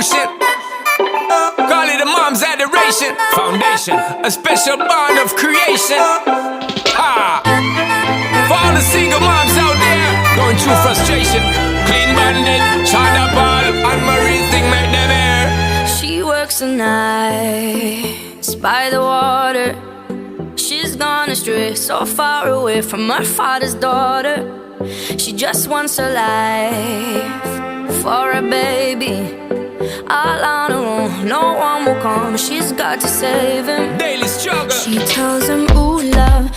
devotion. Call it a mom's adoration. Foundation, a special bond of creation. Ha! For all the single moms out there going through frustration, clean bandit, China ball, and Marine thing make them air. She works the nights by the water. She's gone astray, so far away from her father's daughter. She just wants a life for a baby. All on her own, no one will come. She's got to save him. Daily struggle. She tells him, ooh, love,